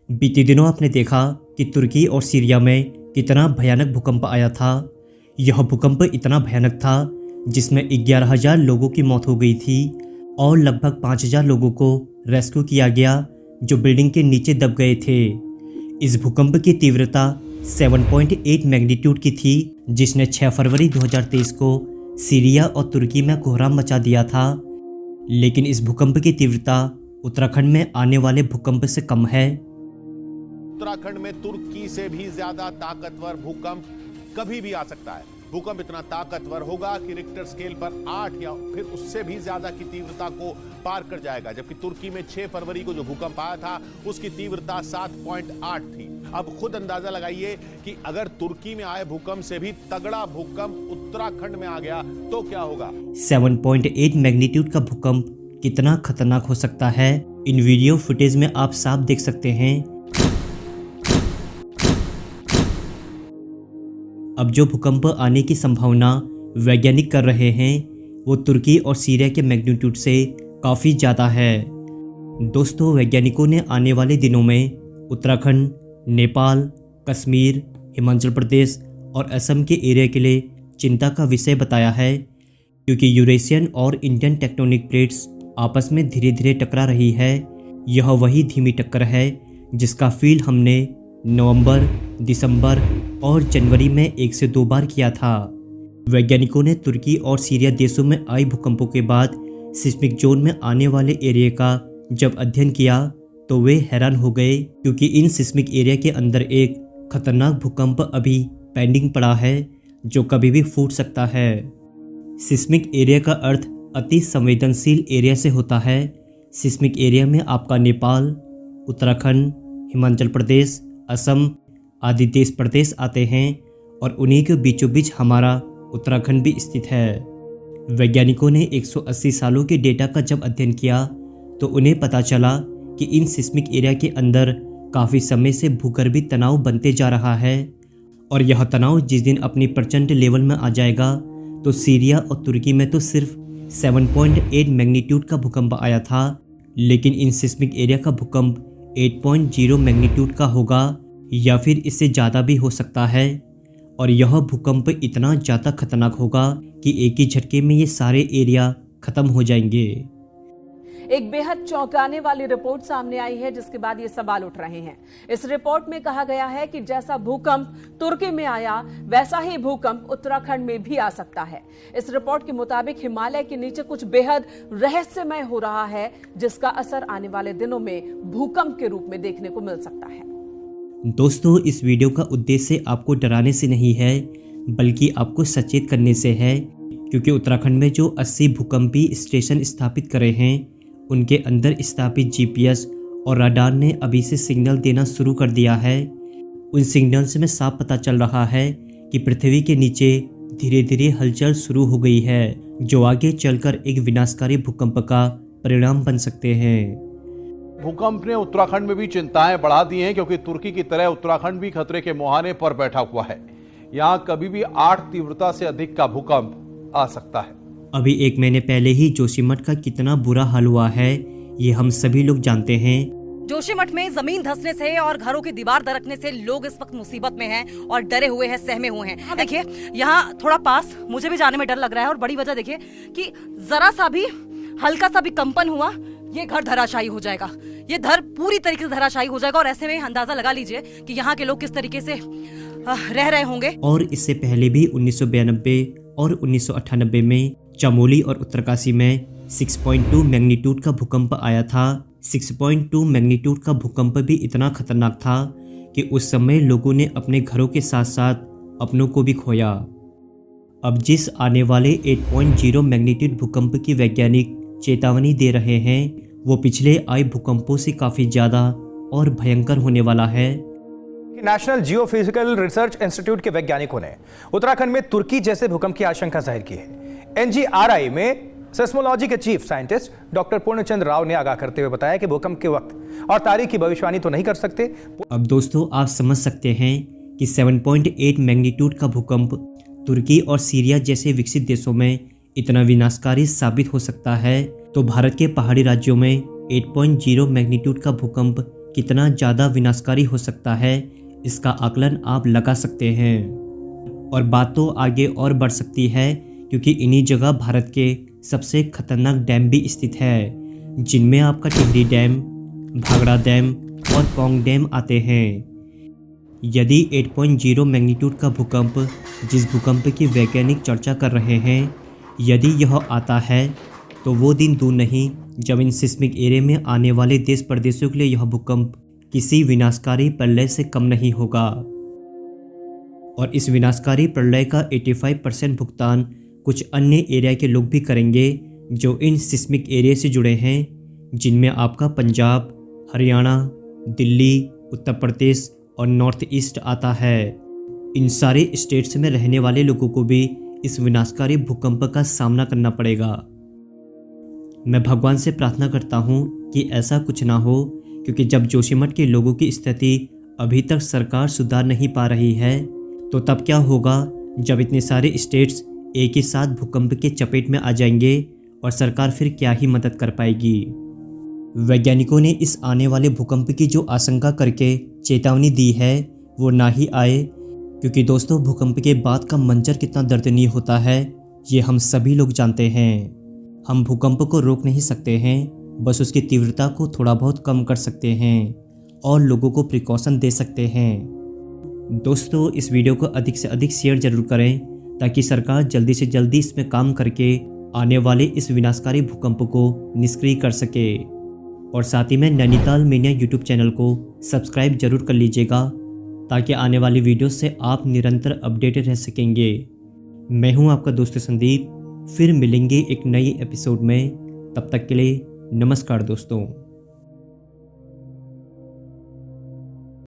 बीते दिनों आपने देखा कि तुर्की और सीरिया में कितना भयानक भूकंप आया था। यह भूकंप इतना भयानक था जिसमें 11,000 लोगों की मौत हो गई थी और लगभग 5,000 लोगों को रेस्क्यू किया गया जो बिल्डिंग के नीचे दब गए थे। इस भूकंप की तीव्रता 7.8 मैग्नीट्यूड की थी जिसने 6 फरवरी 2023 को सीरिया और तुर्की में कोहराम मचा दिया था। लेकिन इस भूकंप की तीव्रता उत्तराखंड में आने वाले भूकंप से कम है। उत्तराखंड में तुर्की से भी ज्यादा ताकतवर भूकंप कभी भी आ सकता है। भूकंप इतना ताकतवर होगा कि रिक्टर स्केल पर 8 या फिर उससे भी ज्यादा की तीव्रता को पार कर जाएगा, जबकि तुर्की में 6 फरवरी को जो भूकंप आया था उसकी तीव्रता 7.8 थी। अब खुद अंदाजा लगाइए कि अगर तुर्की में आए भूकंप से भी तगड़ा भूकंप उत्तराखंड में आ गया तो क्या होगा। 7.8 मैग्नीट्यूड का भूकंप कितना खतरनाक हो सकता है, इन वीडियो फुटेज में आप साफ देख सकते हैं। अब जो भूकंप आने की संभावना वैज्ञानिक कर रहे हैं वो तुर्की और सीरिया के मैग्नीट्यूड से काफ़ी ज़्यादा है। दोस्तों, वैज्ञानिकों ने आने वाले दिनों में उत्तराखंड, नेपाल, कश्मीर, हिमाचल प्रदेश और असम के एरिया के लिए चिंता का विषय बताया है, क्योंकि यूरेशियन और इंडियन टेक्टोनिक प्लेट्स आपस में धीरे धीरे टकरा रही है। यह वही धीमी टक्कर है जिसका फील हमने नवंबर, दिसंबर और जनवरी में 1 से 2 बार किया था। वैज्ञानिकों ने तुर्की और सीरिया देशों में आई भूकंपों के बाद सिस्मिक जोन में आने वाले एरिया का जब अध्ययन किया तो वे हैरान हो गए, क्योंकि इन सिस्मिक एरिया के अंदर एक खतरनाक भूकंप अभी पेंडिंग पड़ा है जो कभी भी फूट सकता है। सिस्मिक एरिया का अर्थ अति संवेदनशील एरिया से होता है। सिस्मिक एरिया में आपका नेपाल, उत्तराखंड, हिमाचल प्रदेश, असम आदि देश प्रदेश आते हैं और उन्हीं के बीचों बीच हमारा उत्तराखंड भी स्थित है। वैज्ञानिकों ने 180 सालों के डेटा का जब अध्ययन किया तो उन्हें पता चला कि इन सिस्मिक एरिया के अंदर काफ़ी समय से भूगर्भीय तनाव बनते जा रहा है और यह तनाव जिस दिन अपनी प्रचंड लेवल में आ जाएगा तो सीरिया और तुर्की में तो सिर्फ 7.8 मैग्नीट्यूड का भूकंप आया था, लेकिन इन सिस्मिक एरिया का भूकंप 8.0 मैग्नीट्यूड का होगा या फिर इससे ज़्यादा भी हो सकता है। और यह भूकंप इतना ज़्यादा खतरनाक होगा कि एक ही झटके में ये सारे एरिया खत्म हो जाएंगे। एक बेहद चौंकाने वाली रिपोर्ट सामने आई है जिसके बाद ये सवाल उठ रहे हैं। इस रिपोर्ट में कहा गया है कि जैसा भूकंप तुर्की में आया वैसा ही भूकंप उत्तराखंड में भी आ सकता है। इस रिपोर्ट के मुताबिक हिमालय के नीचे कुछ बेहद रहस्यमय हो रहा है जिसका असर आने वाले दिनों में भूकंप के रूप में देखने को मिल सकता है। दोस्तों, इस वीडियो का उद्देश्य आपको डराने से नहीं है बल्कि आपको सचेत करने से है, क्योंकि उत्तराखंड में जो 80 भूकंपी स्टेशन स्थापित करे हैं उनके अंदर स्थापित जीपीएस और रडार ने अभी से सिग्नल देना शुरू कर दिया है। उन सिग्नल्स में साफ पता चल रहा है कि पृथ्वी के नीचे धीरे धीरे हलचल शुरू हो गई है जो आगे चलकर एक विनाशकारी भूकंप का परिणाम बन सकते हैं। भूकंप ने उत्तराखंड में भी चिंताएं बढ़ा दी हैं, क्योंकि तुर्की की तरह उत्तराखंड भी खतरे के मुहाने पर बैठा हुआ है। यहां कभी भी 8 तीव्रता से अधिक का भूकंप आ सकता है। अभी 1 महीने पहले ही जोशीमठ का कितना बुरा हाल हुआ है ये हम सभी लोग जानते हैं। जोशीमठ में जमीन धंसने से और घरों की दीवार दरकने से लोग इस वक्त मुसीबत में हैं और डरे हुए हैं, सहमे हुए हैं। देखिए यहाँ थोड़ा पास मुझे भी जाने में डर लग रहा है और बड़ी वजह देखिए कि जरा सा भी हल्का सा भी कंपन हुआ ये घर धराशायी हो जाएगा, ये घर पूरी तरीके से धराशायी हो जाएगा। और ऐसे में अंदाजा लगा लीजिए कि यहाँ के लोग किस तरीके से रह रहे होंगे। और इससे पहले भी 1992 और 1998 में चमोली और उत्तरकाशी में 6.2 मैग्नीट्यूड का भूकंप आया था। 6.2 मैग्नीट्यूड का भूकंप भी इतना खतरनाक था कि उस समय लोगों ने अपने घरों के साथ साथ अपनों को भी खोया। अब जिस आने वाले 8.0 मैग्नीट्यूड भूकंप की वैज्ञानिक चेतावनी दे रहे हैं वो पिछले आए भूकंपों से काफ़ी ज़्यादा और भयंकर होने वाला है। नेशनल जियोफिजिकल रिसर्च इंस्टीट्यूट के वैज्ञानिकों ने उत्तराखंड में तुर्की जैसे भूकंप की आशंका जाहिर की है। एनजीआरआई में सेस्मोलॉजी के chief scientist doctor Purnachand Rao ने आगाह करते हुए बताया कि भूकंप के वक्त और तारीख की भविष्यवाणी तो नहीं कर सकते। अब दोस्तों, आप समझ सकते हैं कि 7.8 मैग्नीट्यूड का भूकंप तुर्की और सीरिया जैसे विकसित देशों में इतना विनाशकारी साबित हो सकता है, तो भारत के पहाड़ी राज्यों में 8.0 मैग्नीट्यूड का भूकंप कितना ज़्यादा विनाशकारी हो सकता है इसका आकलन आप लगा सकते हैं। और बात तो आगे और बढ़ सकती है क्योंकि इन्हीं जगह भारत के सबसे खतरनाक डैम भी स्थित है, जिनमें आपका टिहरी डैम, भाखड़ा डैम और पौंग डैम आते हैं। यदि 8.0 मैग्नीट्यूड का भूकंप, जिस भूकंप की वैज्ञानिक चर्चा कर रहे हैं, यदि यह आता है तो वो दिन दूर नहीं जब इन सिस्मिक एरिया में आने वाले देश प्रदेशों के लिए यह भूकंप किसी विनाशकारी प्रलय से कम नहीं होगा। और इस विनाशकारी प्रलय का 85% भुगतान कुछ अन्य एरिया के लोग भी करेंगे जो इन सिस्मिक एरिया से जुड़े हैं, जिनमें आपका पंजाब, हरियाणा, दिल्ली, उत्तर प्रदेश और नॉर्थ ईस्ट आता है। इन सारे स्टेट्स में रहने वाले लोगों को भी इस विनाशकारी भूकंप का सामना करना पड़ेगा। मैं भगवान से प्रार्थना करता हूँ कि ऐसा कुछ ना हो, क्योंकि जब जोशीमठ के लोगों की स्थिति अभी तक सरकार सुधार नहीं पा रही है तो तब क्या होगा जब इतने सारे स्टेट्स एक ही साथ भूकंप के चपेट में आ जाएंगे और सरकार फिर क्या ही मदद कर पाएगी। वैज्ञानिकों ने इस आने वाले भूकंप की जो आशंका करके चेतावनी दी है वो ना ही आए, क्योंकि दोस्तों भूकंप के बाद का मंजर कितना दर्दनीय होता है ये हम सभी लोग जानते हैं। हम भूकंप को रोक नहीं सकते हैं, बस उसकी तीव्रता को थोड़ा बहुत कम कर सकते हैं और लोगों को प्रिकॉशन दे सकते हैं। दोस्तों इस वीडियो को अधिक से अधिक शेयर जरूर करें ताकि सरकार जल्दी से जल्दी इसमें काम करके आने वाले इस विनाशकारी भूकंप को निष्क्रिय कर सके। और साथ ही में नैनीताल मीडिया यूट्यूब चैनल को सब्सक्राइब जरूर कर लीजिएगा ताकि आने वाली वीडियो से आप निरंतर अपडेटेड रह सकेंगे। मैं हूं आपका दोस्त संदीप, फिर मिलेंगे एक नई एपिसोड में। तब तक के लिए नमस्कार दोस्तों।